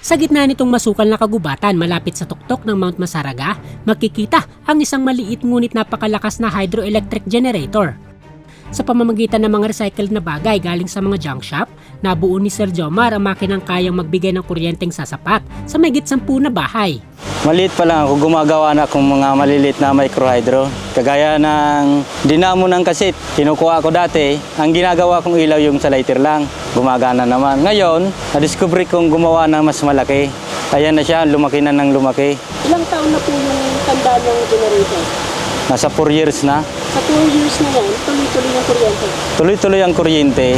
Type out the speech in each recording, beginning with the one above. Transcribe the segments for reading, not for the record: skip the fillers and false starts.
Sa gitna nitong masukal na kagubatan malapit sa tuktok ng Mount Masaraga, makikita ang isang maliit ngunit napakalakas na hydroelectric generator. Sa pamamagitan ng mga recycled na bagay galing sa mga junk shop, nabuo ni Sir Jomar ang makinang kayang magbigay ng kuryenteng sasapat sa mahigit 10 na bahay. Maliit pa lang ako, gumagawa na akong mga maliliit na microhydro. Kagaya ng dinamo ng kasit, kinukuha ko dati, ang ginagawa kong ilaw yung sa lighter lang, gumagana naman. Ngayon, na-discover kong gumawa ng mas malaki. Ayan na siya, lumaki na ng lumaki. Ilang taon na po yung tanda ng generator? Nasa 4 years na. Sa 2 years na yan, tuloy-tuloy yung kuryente. Tuloy-tuloy ang kuryente.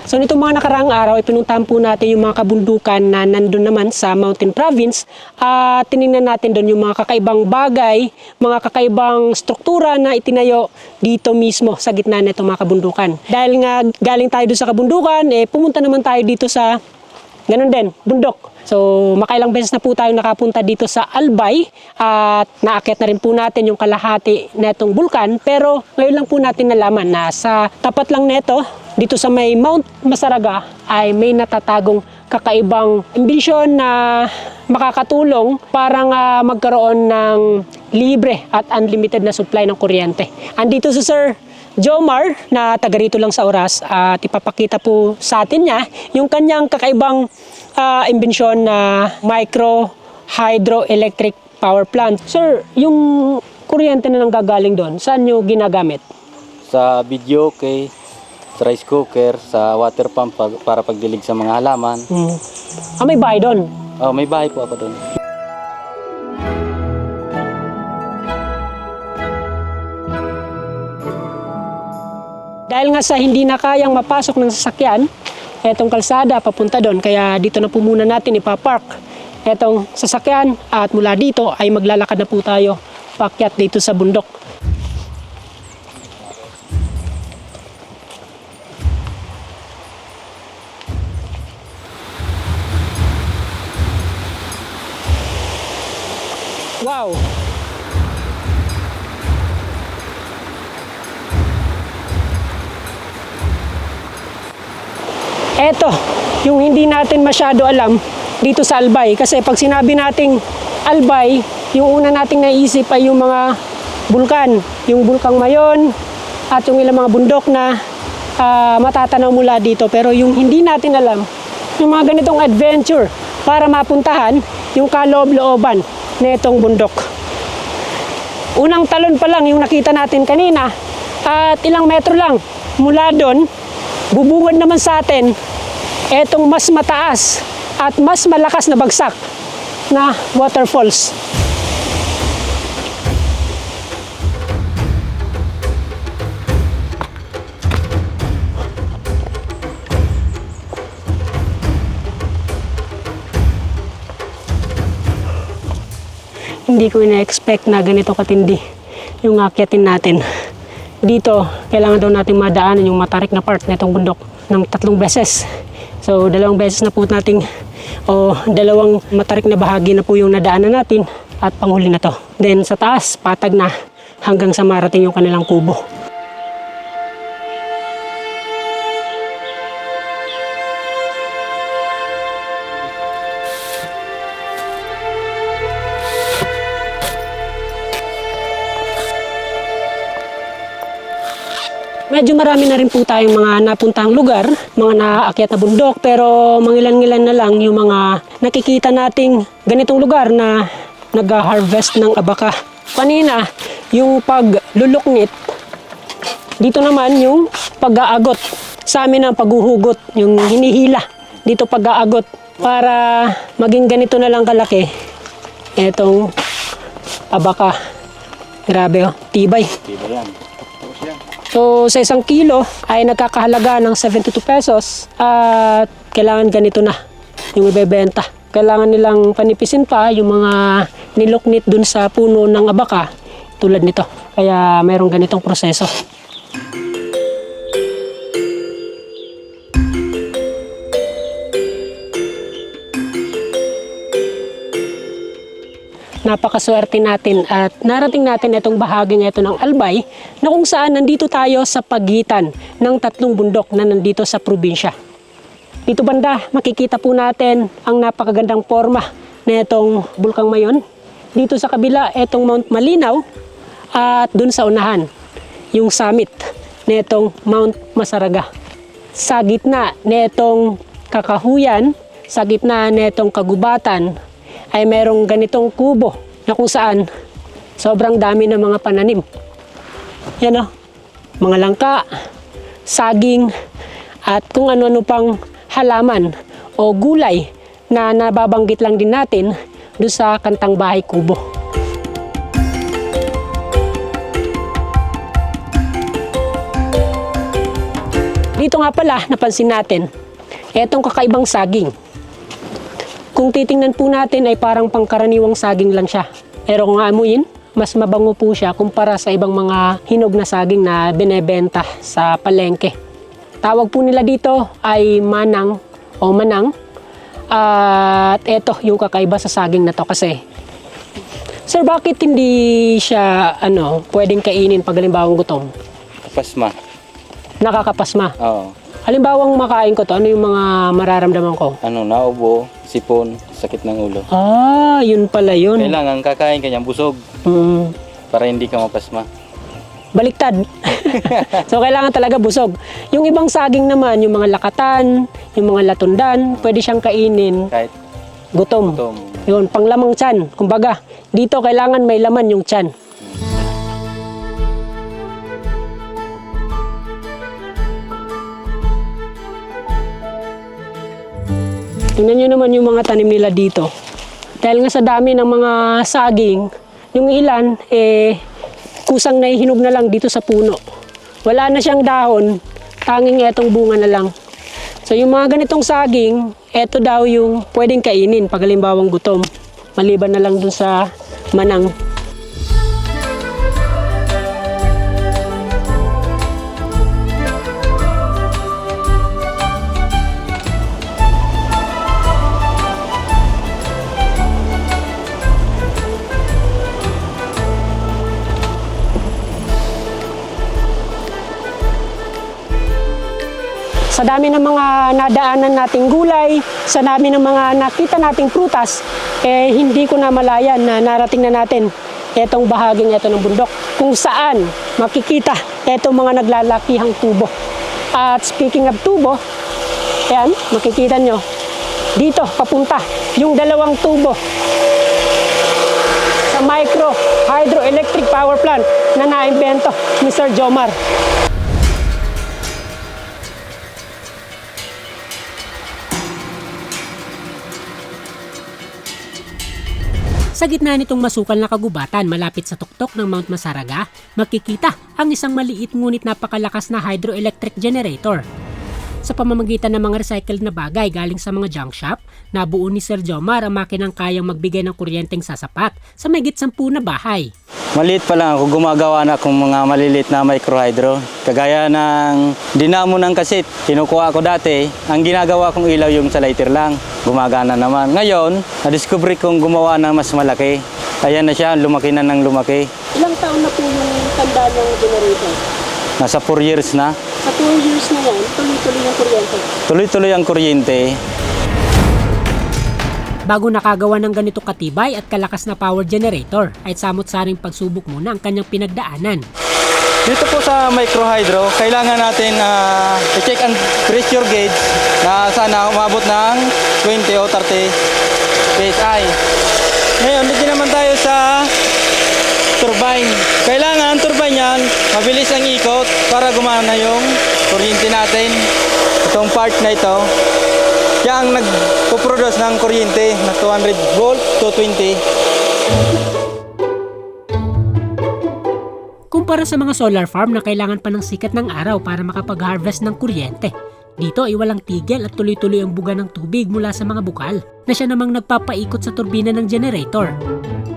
So nitong mga nakaraang araw, ipinuntahan po natin yung mga kabundukan na nandun naman sa Mountain Province at tinignan natin doon yung mga kakaibang bagay, mga kakaibang struktura na itinayo dito mismo sa gitna nitong mga kabundukan. Dahil nga galing tayo doon sa kabundukan, pumunta naman tayo dito sa ganun din, bundok. So makailang beses na po tayo nakapunta dito sa Albay at naakyat na rin po natin yung kalahati netong bulkan, pero ngayon lang po natin nalaman na sa tapat lang neto dito sa may Mount Masaraga ay may natatagong kakaibang imbensyon na makakatulong para magkaroon ng libre at unlimited na supply ng kuryente. Andito si Sir Jomar na taga rito lang sa Oras at ipapakita po sa atin niya yung kanyang kakaibang imbensyon na micro hydroelectric power plant. Sir, yung kuryente na nanggagaling doon, saan nyo ginagamit? Sa video kay sa rice cooker, sa water pump para pagdilig sa mga halaman. May bahay doon? Oh, may bahay po ako doon. Dahil nga sa hindi na kayang mapasok ng sasakyan, etong kalsada papunta doon, kaya dito na po muna natin ipapark etong sasakyan at mula dito ay maglalakad na po tayo paakyat dito sa bundok. Wow! Eto, yung hindi natin masyado alam dito sa Albay. Kasi pag sinabi nating Albay, yung una nating naisip ay yung mga bulkan. Yung bulkang Mayon at yung ilang mga bundok na matatanaw mula dito. Pero yung hindi natin alam, yung mga ganitong adventure para mapuntahan yung kaloob-looban na itong bundok. Unang talon pa lang yung nakita natin kanina at ilang metro lang mula doon, bubungad naman sa atin etong mas mataas at mas malakas na bagsak na waterfalls. Hindi ko ina-expect na ganito katindi yung akyatin natin. Dito, kailangan daw natin madaanan yung matarik na part na itong bundok ng 3 beses. So, 2 beses na po nating, dalawang matarik na bahagi na po yung nadaanan natin at panghuli na to. Then sa taas, patag na hanggang sa marating yung kanilang kubo. Medyo marami na rin po tayong mga napuntahang lugar, mga naaakyat na bundok, pero mangilan-ngilan na lang yung mga nakikita nating ganitong lugar na nag-harvest ng abaka. Kanina, yung pagluluknit, dito naman yung pag-aagot. Sa amin ang paghuhugot, yung hinihila, dito pag-aagot. Para maging ganito na lang kalaki, etong abaka. Grabe tibay. Tibay yan. So sa 1 kilo ay nagkakahalaga ng 72 pesos at kailangan ganito na yung ibebenta. Kailangan nilang panipisin pa yung mga niluknit dun sa puno ng abaka tulad nito. Kaya mayroong ganitong proseso. napakaswerte natin at narating natin itong bahaging ito ng Albay na kung saan nandito tayo sa pagitan ng tatlong bundok na nandito sa probinsya. Dito banda, makikita po natin ang napakagandang forma na itong Bulkang Mayon. Dito sa kabila, itong Mount Malinaw at dun sa unahan, yung summit na itong Mount Masaraga. Sa gitna na itong kakahuyan, sa gitna na itong kagubatan, ay merong ganitong kubo na kung saan sobrang dami ng mga pananim. Yan o, mga langka, saging, at kung ano-ano pang halaman o gulay na nababanggit lang din natin doon sa Kantang Bahay Kubo. Dito nga pala, napansin natin, etong kakaibang saging. Kung titingnan po natin ay parang pangkaraniwang saging lang siya. Pero kung amuyin, mas mabango po siya kumpara sa ibang mga hinog na saging na binebenta sa palengke. Tawag po nila dito ay manang o manang. At eto yung kakaiba sa saging na to kasi. Sir, bakit hindi siya pwedeng kainin pag halimbawang gutom? Kapasma. Nakakapasma. Oo. Halimbawang makain ko to, ano yung mga mararamdaman ko? Naubo, sipon, sakit ng ulo. Ah, yun pala yun. Kailangan kakain ka niyang busog para hindi ka mapasma. Baliktad. So, kailangan talaga busog. Yung ibang saging naman, yung mga lakatan, yung mga latundan, pwede siyang kainin. Kahit Gutom. gutom. Yun, panglamang tiyan. Kumbaga, dito kailangan may laman yung tiyan. Tingnan nyo naman yung mga tanim nila dito. Dahil nga sa dami ng mga saging, yung ilan, kusang nahihinog na lang dito sa puno. Wala na siyang dahon, tanging etong bunga na lang. So yung mga ganitong saging, eto daw yung pwedeng kainin pag halimbawang gutom. Maliban na lang dun sa manang. Sa dami ng mga nadaanan nating gulay, sa dami ng mga nakita nating prutas, hindi ko na malayan na narating na natin itong bahaging ito ng bundok kung saan makikita itong mga naglalakihang tubo. At speaking of tubo, ayan, makikita nyo, dito papunta yung dalawang tubo sa micro hydroelectric power plant na naimbento ni Sir Jomar. Sa gitna nitong masukal na kagubatan malapit sa tuktok ng Mount Masaraga, makikita ang isang maliit ngunit napakalakas na hydroelectric generator. Sa pamamagitan ng mga recycled na bagay galing sa mga junk shop, nabuo ni Sir Jomar ang makinang kayang magbigay ng kuryenteng sasapat sa mahigit 10 na bahay. Maliit pa lang ako, gumagawa na akong mga maliliit na microhydro. Kagaya ng dinamo ng kasit, kinukuha ko dati, ang ginagawa kong ilaw yung sa lighter lang. Gumagana naman. Ngayon, na-discover kong gumawa ng mas malaki. Ayan na siya, lumaki na ng lumaki. Ilang taon na po yung tanda ng generator? Nasa 4 years na. Sa 2 years na yan, tuloy-tuloy ang kuryente. Tuloy-tuloy ang kuryente. Bago nakagawa ng ganito katibay at kalakas na power generator, ay samot-saring pagsubok muna ang kanyang pinagdaanan. Dito po sa microhydro, kailangan natin i-check ang pressure gauge na sana umabot ng 20 o 30 PSI. Ngayon, dito naman tayo sa turbine. Kailangan ang turbine yan, mabilis ang ikot para gumana yung kuryente natin. Itong part na ito, siya ang nagpo-produce ng kuryente na 200 volt to 20. Kumpara sa mga solar farm na kailangan pa ng sikat ng araw para makapag-harvest ng kuryente, dito ay walang tigil at tuloy-tuloy ang buga ng tubig mula sa mga bukal na siya namang nagpapaikot sa turbina ng generator.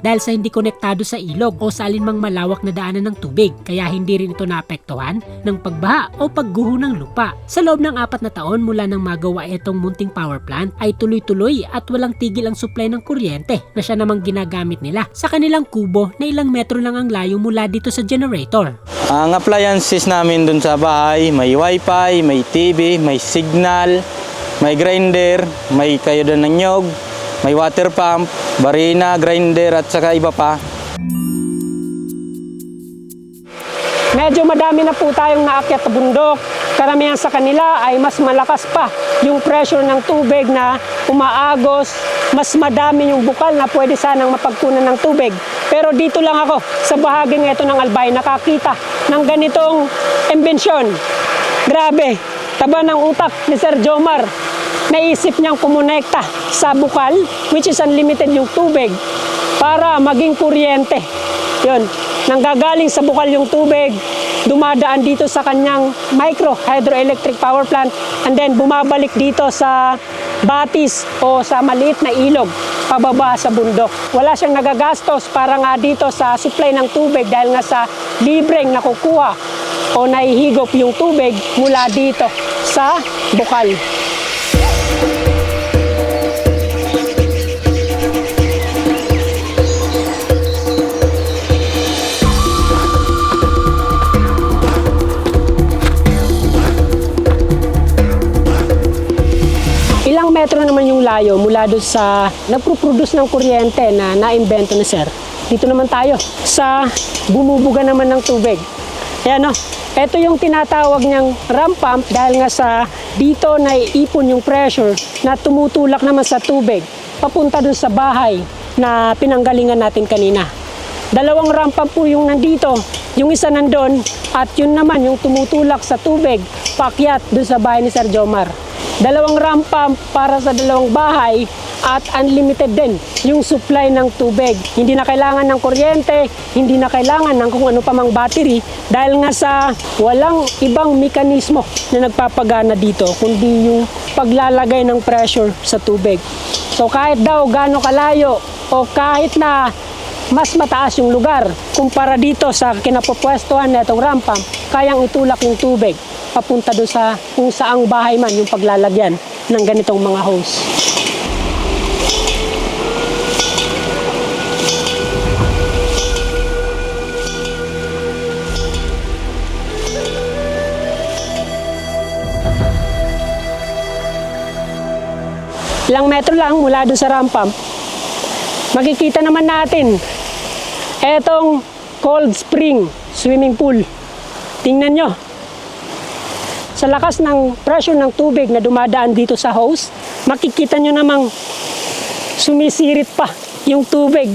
dahil sa hindi konektado sa ilog o sa alinmang malawak na daanan ng tubig, kaya hindi rin ito naapektuhan ng pagbaha o pagguho ng lupa. Sa loob ng 4 na taon mula nang magawa itong munting power plant ay tuloy-tuloy at walang tigil ang supply ng kuryente na siya namang ginagamit nila sa kanilang kubo na ilang metro lang ang layo mula dito sa generator. Ang appliances namin dun sa bahay, may wifi, may TV, may signal, may grinder, may kayudan ng nyog, may water pump, barina, grinder at saka iba pa. Medyo madami na po tayong naakyat na bundok. Karamihan sa kanila ay mas malakas pa yung pressure ng tubig na umaagos. Mas madami yung bukal na pwede sanang mapagkunan ng tubig. Pero dito lang ako sa bahaging ito ng Albay nakakita ng ganitong imbensyon. Grabe, taba ng utak ni Sir Jomar. Naisip niyang kumonekta sa bukal, which is unlimited yung tubig, para maging kuryente. Yun, nanggagaling sa bukal yung tubig, dumadaan dito sa kanyang micro hydroelectric power plant, and then bumabalik dito sa batis o sa maliit na ilog, pababa sa bundok. Wala siyang nagagastos para nga dito sa supply ng tubig dahil nga sa libreng nakukuha o nahihigop yung tubig mula dito sa bukal. Ilang metro naman yung layo mula doon sa nagpo-produce ng kuryente na naimbento ni Sir. Dito naman tayo sa bumubuga naman ng tubig. Ayan o, ito yung tinatawag niyang ram pump dahil nga sa dito na iipon yung pressure na tumutulak naman sa tubig papunta doon sa bahay na pinanggalingan natin kanina. 2 ram pump po yung nandito, yung isa nandun at yun naman yung tumutulak sa tubig paakyat doon sa bahay ni Sir Jomar. 2 ram pump para sa 2 bahay at unlimited din yung supply ng tubig. Hindi na kailangan ng kuryente, hindi na kailangan ng kung ano pa mang battery dahil nga sa walang ibang mekanismo na nagpapagana dito kundi yung paglalagay ng pressure sa tubig. So kahit daw gaano kalayo o kahit na mas mataas yung lugar kumpara dito sa kinapopwestuhan na itong ram pump, kayang itulak yung tubig papunta doon sa kung saang bahay man yung paglalagyan ng ganitong mga hose. Ilang metro lang mula doon sa ram pump, makikita naman natin etong cold spring swimming pool. Tingnan nyo. Sa lakas ng pressure ng tubig na dumadaan dito sa hose, makikita nyo namang sumisirit pa yung tubig.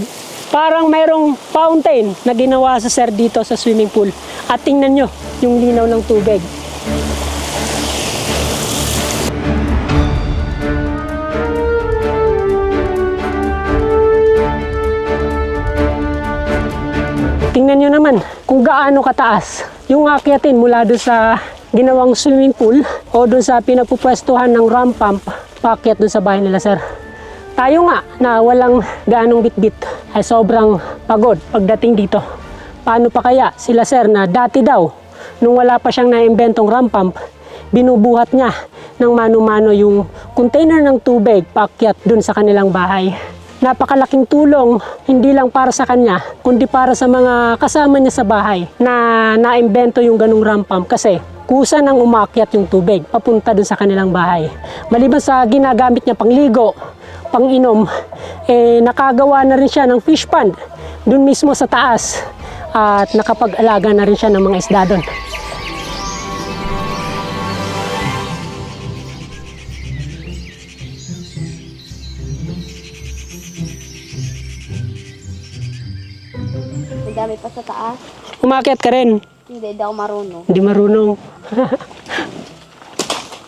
Parang mayroong fountain na ginawa sa Sir dito sa swimming pool. At tingnan nyo yung linaw ng tubig. Tingnan nyo naman kung gaano kataas yung akyatin mula doon sa ginawang swimming pool o doon sa pinagpupwestuhan ng ram pump paakyat doon sa bahay nila Sir. Tayo nga na walang gaanong bitbit ay sobrang pagod pagdating dito. Paano pa kaya sila Sir na dati daw nung wala pa siyang naimbentong ram pump, binubuhat niya ng mano-mano yung container ng tubig paakyat doon sa kanilang bahay. Napakalaking tulong hindi lang para sa kanya kundi para sa mga kasama niya sa bahay na naimbento yung ganung ram pump kasi kusa nang umakyat yung tubig papunta doon sa kanilang bahay. Maliban sa ginagamit niya pangligo, pang-inom, nakagawa na rin siya ng fish pond doon mismo sa taas at nakapag-alaga na rin siya ng mga isda doon. Dami pa sa taas. Umakyat ka rin? Hindi daw marunong. Hindi marunong.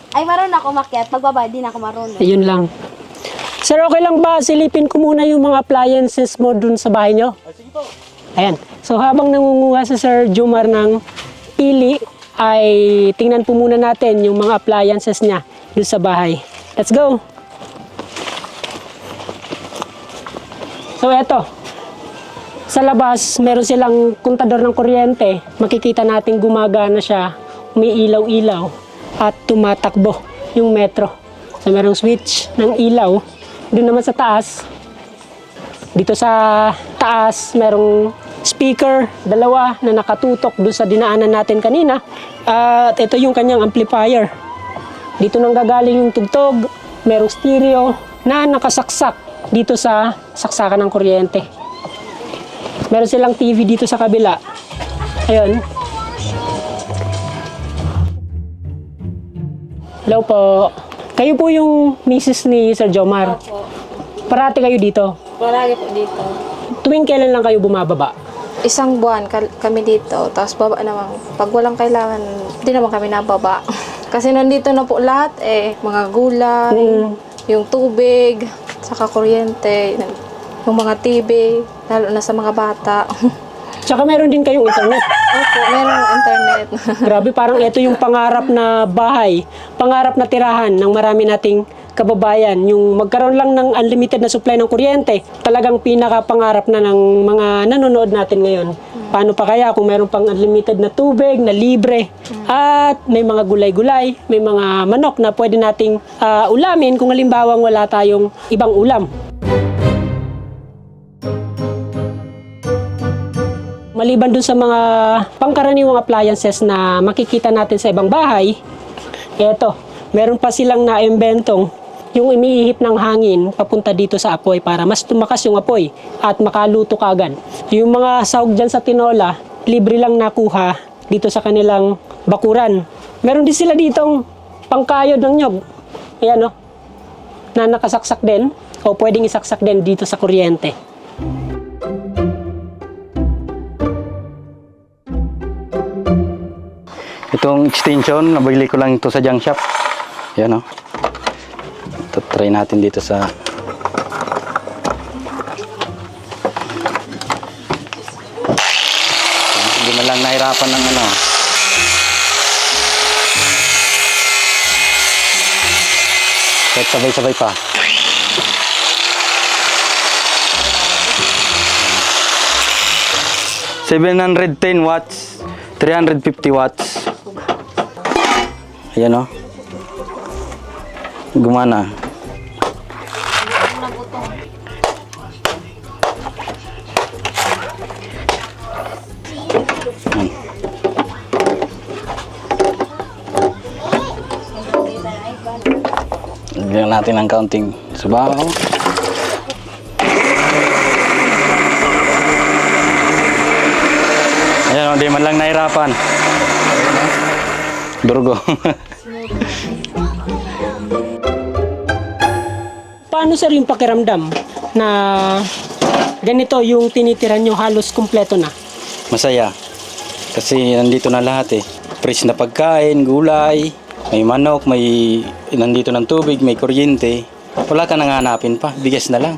Ay, marunong ako umakyat. Pagbaba, di na ako marunong. Ayun lang. Sir, okay lang ba silipin ko muna yung mga appliances mo dun sa bahay nyo? Sige po. Ayan. So habang nangunguha si Sir Jomar ng pili, ay tingnan po muna natin yung mga appliances niya dun sa bahay. Let's go! So eto, Sa labas, meron silang kontador ng kuryente. Makikita natin gumagana siya, umiilaw-ilaw at tumatakbo yung metro. So merong switch ng ilaw. Doon naman sa taas, dito sa taas, merong speaker, dalawa na nakatutok doon sa dinaanan natin kanina. At ito yung kanyang amplifier. Dito nang gagaling yung tugtog, merong stereo na nakasaksak dito sa saksakan ng kuryente. Meron silang TV dito sa kabila. Ayun. Hello po. Kayo po yung misis ni Sir Jomar. Opo. Parati kayo dito. Palagi po dito. Tuwing kailan lang kayo bumababa? Isang buwan kami dito, tapos baba naman. Pag walang kailangan, hindi naman kami nababa. Kasi nandito na po lahat mga gulay, yung tubig, saka kuryente, yung mga TV, lalo na sa mga bata. Tsaka meron din kayong internet. Opo, meron internet. Grabe, parang ito yung pangarap na bahay, pangarap na tirahan ng marami nating kababayan. Yung magkaroon lang ng unlimited na supply ng kuryente, talagang pinaka-pangarap na ng mga nanonood natin ngayon. Paano pa kaya kung meron pang unlimited na tubig, na libre, at may mga gulay-gulay, may mga manok na pwede nating ulamin kung halimbawang wala tayong ibang ulam. Maliban dun sa mga pangkaraniwang appliances na makikita natin sa ibang bahay, eto, meron pa silang naimbentong yung umiihip ng hangin papunta dito sa apoy para mas tumakas yung apoy at makaluto kagad. Yung mga sahog dyan sa tinola, libre lang nakuha dito sa kanilang bakuran. Meron din sila ditong pangkayod ng nyog. Ayan o, na nakasaksak din o pwedeng isaksak din dito sa kuryente. Itong extension, nabili ko lang ito sa junk shop. Yan o. Ito, try natin dito sa... Hindi man lang nahirapan ng ano. Kahit sabay-sabay pa. $710 watts, 350 watts. Ayan o. Gumana. Lagyan natin ang counting subaw. Ayan o, di man lang nahirapan. Durgo. Paano sir yung pakiramdam na ganito yung tinitiran nyo halos kumpleto na? Masaya. Kasi nandito na lahat eh. Fresh na pagkain, gulay, may manok, may nandito ng tubig, may kuryente. Wala ka nang hanapin pa, bigas na lang.